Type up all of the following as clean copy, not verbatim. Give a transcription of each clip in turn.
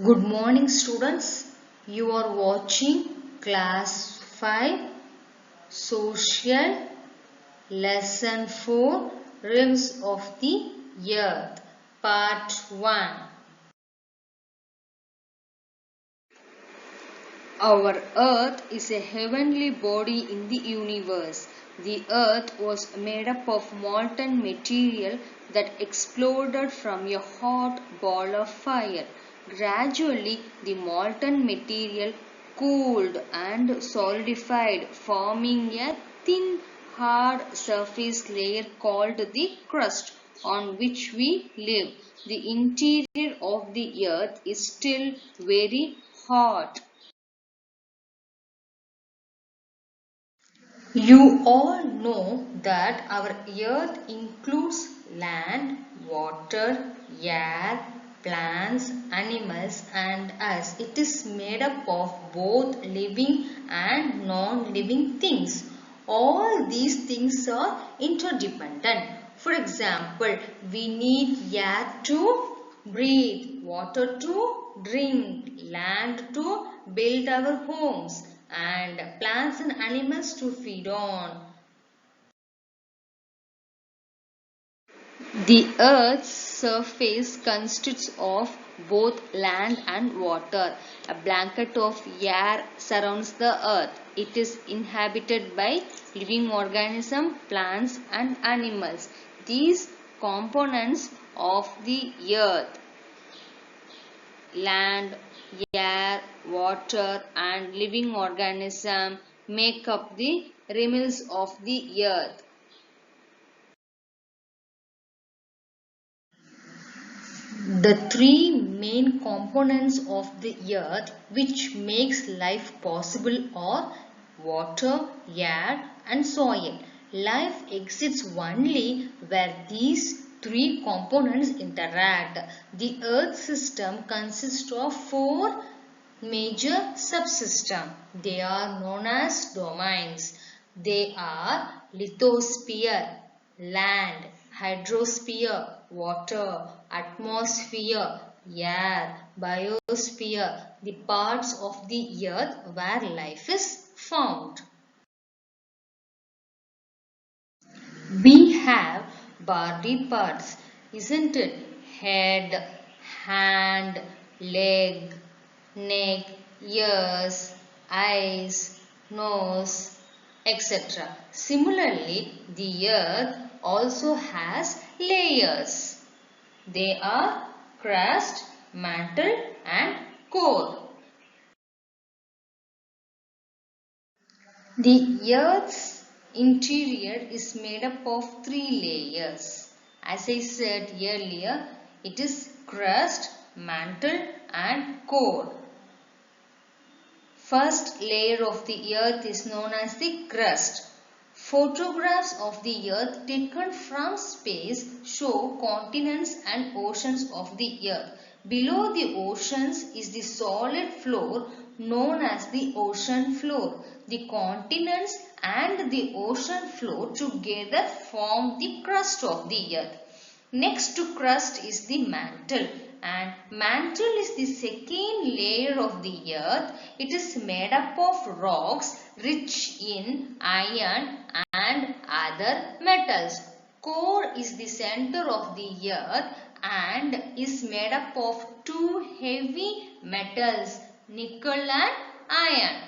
Good morning students. You are watching class 5 social lesson 4 rims of the earth part 1. Our earth is a heavenly body in the universe. The earth was made up of molten material that exploded from a hot ball of fire. Gradually, the molten material cooled and solidified, forming a thin, hard surface layer called the crust on which we live. The interior of the earth is still very hot. You all know that our earth includes land, water, air, plants, animals and us. It is made up of both living and non-living things. All these things are interdependent. For example, we need air to breathe, water to drink, land to build our homes and plants and animals to feed on. The Earth's surface consists of both land and water. A blanket of air surrounds the Earth. It is inhabited by living organisms, plants and animals. These components of the Earth, land, air, water and living organism, make up the remains of the Earth. The three main components of the earth which makes life possible are water, air and soil. Life exists only where these three components interact. The earth system consists of four major subsystems. They are known as domains. They are lithosphere, land, hydrosphere, water, atmosphere, air, biosphere, the parts of the earth where life is found. We have body parts, isn't it? Head, hand, leg, neck, ears, eyes, nose, etc. Similarly, the earth also has layers. They are crust, mantle and core. The Earth's interior is made up of three layers. As I said earlier, it is crust, mantle and core. First layer of the earth is known as the crust. Photographs of the earth taken from space show continents and oceans of the earth. Below the oceans is the solid floor known as the ocean floor. The continents and the ocean floor together form the crust of the earth. Next to crust is the mantle, and mantle is the second layer of the earth. It is made up of rocks rich in iron and other metals. Core is the center of the earth and is made up of two heavy metals, nickel and iron.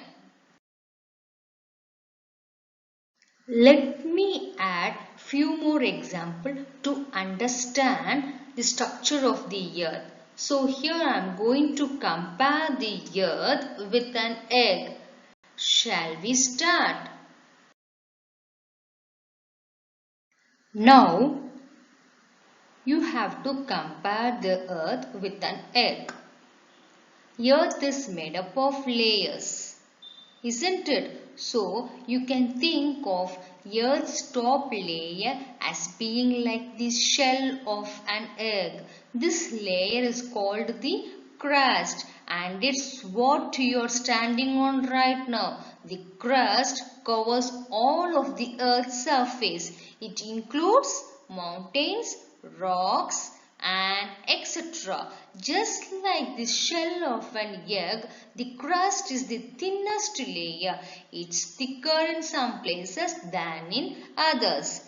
Let me add few more examples to understand the structure of the earth. So here I am going to compare the earth with an egg. Shall we start? Now you have to compare the earth with an egg. Earth is made up of layers, isn't it? So you can think of Earth's top layer as being like the shell of an egg. This layer is called the crust and it's what you are standing on right now. The crust covers all of the Earth's surface. It includes mountains, rocks, and etc. Just like the shell of an egg, the crust is the thinnest layer. It's thicker in some places than in others.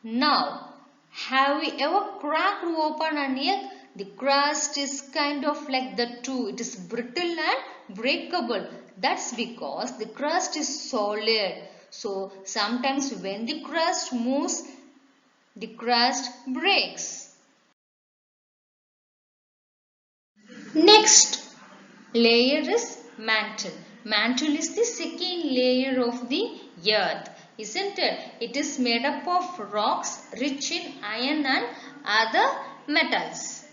Now, have you ever cracked open an egg? The crust is kind of like that too. It is brittle and breakable. That's because the crust is solid. So, sometimes when the crust moves, the crust breaks. Next layer is mantle. Mantle is the second layer of the earth, isn't it? It is made up of rocks rich in iron and other metals.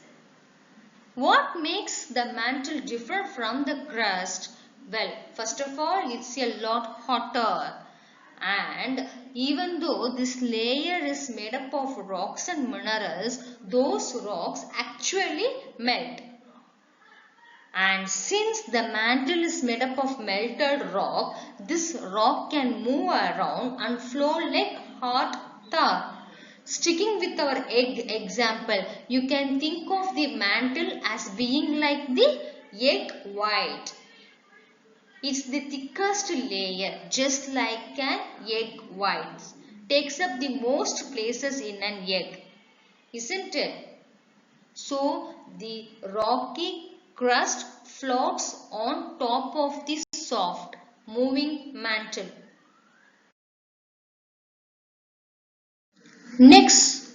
What makes the mantle different from the crust? Well, first of all, it's a lot hotter. And even though this layer is made up of rocks and minerals, those rocks actually melt. And since the mantle is made up of melted rock, this rock can move around and flow like hot tar. Sticking with our egg example, you can think of the mantle as being like the egg white. It's the thickest layer, just like an egg white. Takes up the most places in an egg, isn't it? So, the rocky crust floats on top of the soft, moving mantle. Next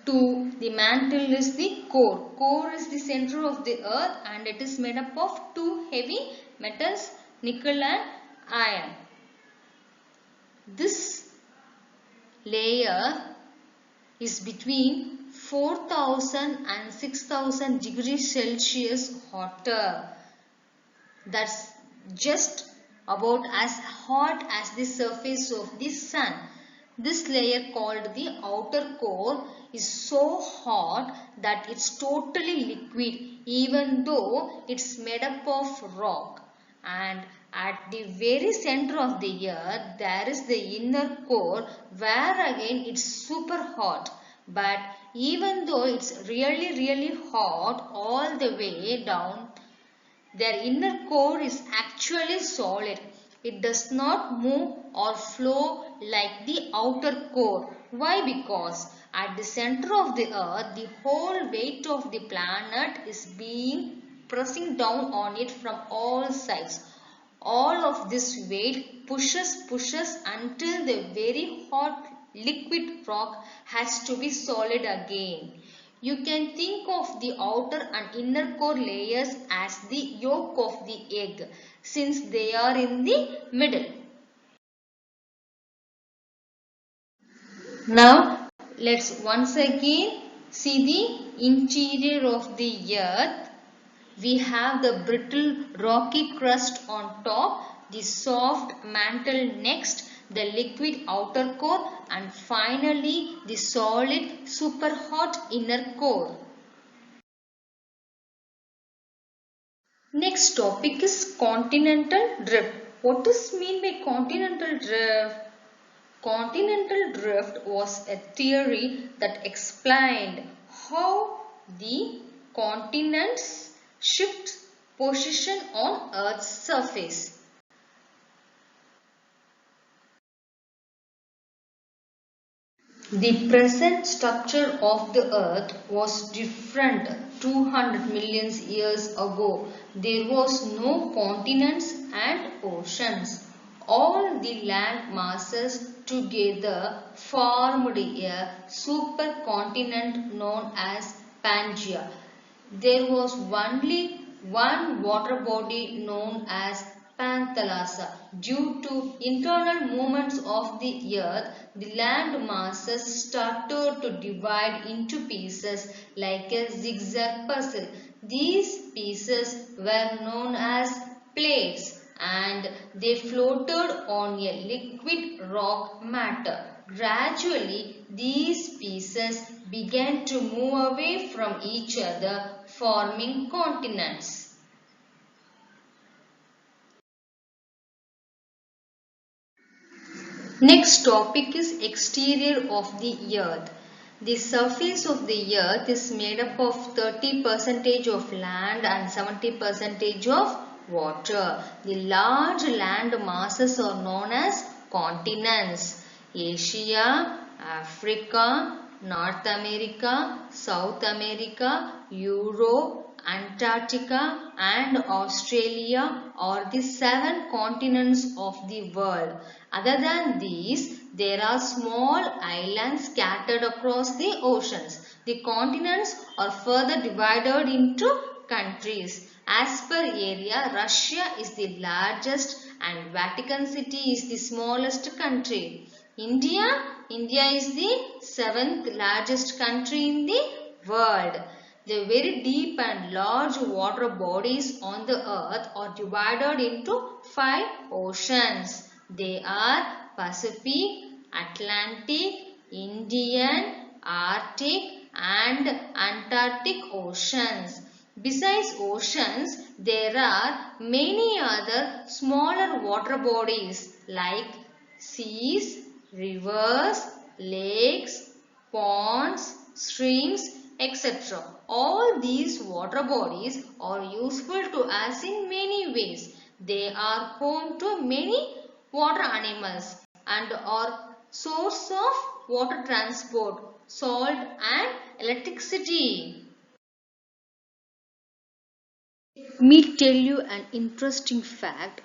to the mantle is the core. Core is the center of the earth and it is made up of two heavy metals, nickel and iron. This layer is between 4000 and 6000 degrees Celsius hotter. That's just about as hot as the surface of the sun. This layer called the outer core is so hot that it's totally liquid even though it's made up of rock. And at the very center of the earth there is the inner core where again it's super hot. But even though it's really hot all the way down, their inner core is actually solid. It does not move or flow like the outer core. Why? Because at the center of the earth, the whole weight of the planet is being pressing down on it from all sides. All of this weight pushes until the very hot liquid rock has to be solid again. You can think of the outer and inner core layers as the yolk of the egg since they are in the middle. Now let's once again see the interior of the earth. We have the brittle rocky crust on top, the soft mantle next, the liquid outer core and finally the solid super hot inner core. Next topic is continental drift. What is mean by continental drift? Continental drift was a theory that explained how the continents shift position on Earth's surface. The present structure of the earth was different 200 million years ago. There was no continents and oceans. All the land masses together formed a supercontinent known as Pangaea. There was only one water body known as Panthalassa. Due to internal movements of the earth, the land masses started to divide into pieces like a zigzag puzzle. These pieces were known as plates and they floated on a liquid rock matter. Gradually, these pieces began to move away from each other, forming continents. Next topic is exterior of the earth. The surface of the earth is made up of 30% of land and 70% of water. The large land masses are known as continents. Asia, Africa, North America, South America, Europe, Antarctica and Australia are the 7 continents of the world. Other than these, there are small islands scattered across the oceans. The continents are further divided into countries. As per area, Russia is the largest and Vatican City is the smallest country. India is the 7th largest country in the world. The very deep and large water bodies on the earth are divided into 5 oceans. They are Pacific, Atlantic, Indian, Arctic and Antarctic oceans. Besides oceans, there are many other smaller water bodies like seas, rivers, lakes, ponds, streams, etc. All these water bodies are useful to us in many ways. They are home to many water animals and are source of water transport, salt and electricity. Let me tell you an interesting fact.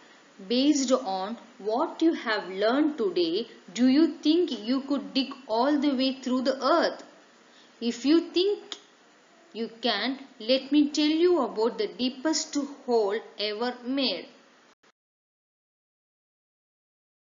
Based on what you have learned today, do you think you could dig all the way through the earth? If you think you can, let me tell you about the deepest hole ever made.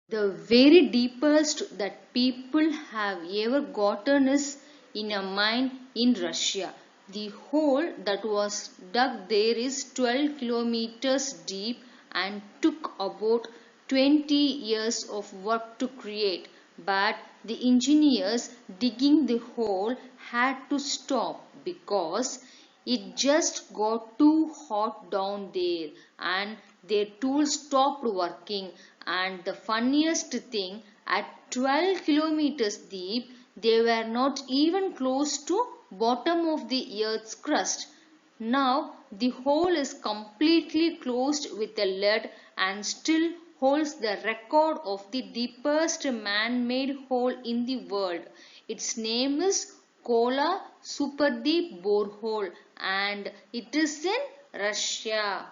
The very deepest that people have ever gotten is in a mine in Russia. The hole that was dug there is 12 kilometers deep and took about 20 years of work to create. But the engineers digging the hole had to stop because it just got too hot down there and their tools stopped working. And the funniest thing, at 12 kilometers deep, they were not even close to bottom of the earth's crust. Now the hole is completely closed with a lid and still holds the record of the deepest man-made hole in the world. Its name is Kola Superdeep Borehole and it is in Russia.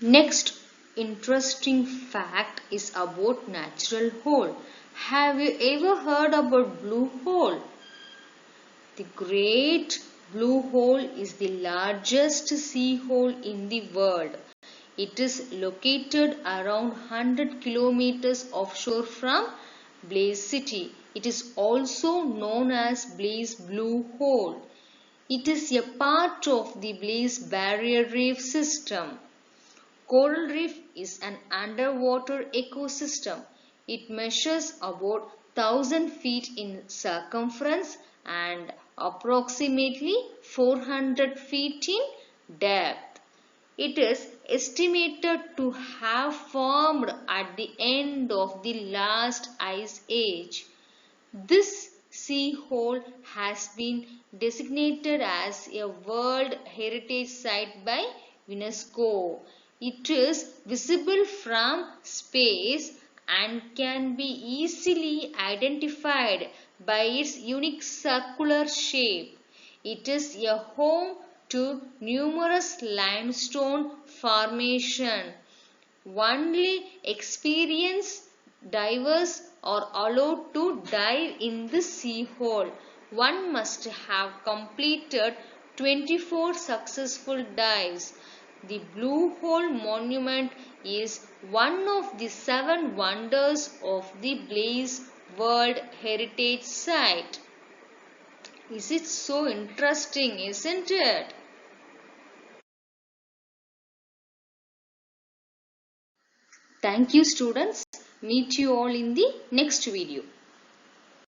Next interesting fact is about natural hole. Have you ever heard about blue hole? The Great Blue Hole is the largest sea hole in the world. It is located around 100 kilometers offshore from Blaze City. It is also known as Blaze Blue Hole. It is a part of the Blaze Barrier Reef system. Coral reef is an underwater ecosystem. It measures about 1000 feet in circumference and approximately 400 feet in depth. It is estimated to have formed at the end of the last ice age. This sea hole has been designated as a World Heritage Site by UNESCO. It is visible from space and can be easily identified by its unique circular shape. It is a home to numerous limestone formations. Only experienced divers are allowed to dive in the sea hole. One must have completed 24 successful dives. The Blue Hole Monument is one of the 7 wonders of the Blaze World Heritage Site. Is it so interesting, isn't it? Thank you, students. Meet you all in the next video.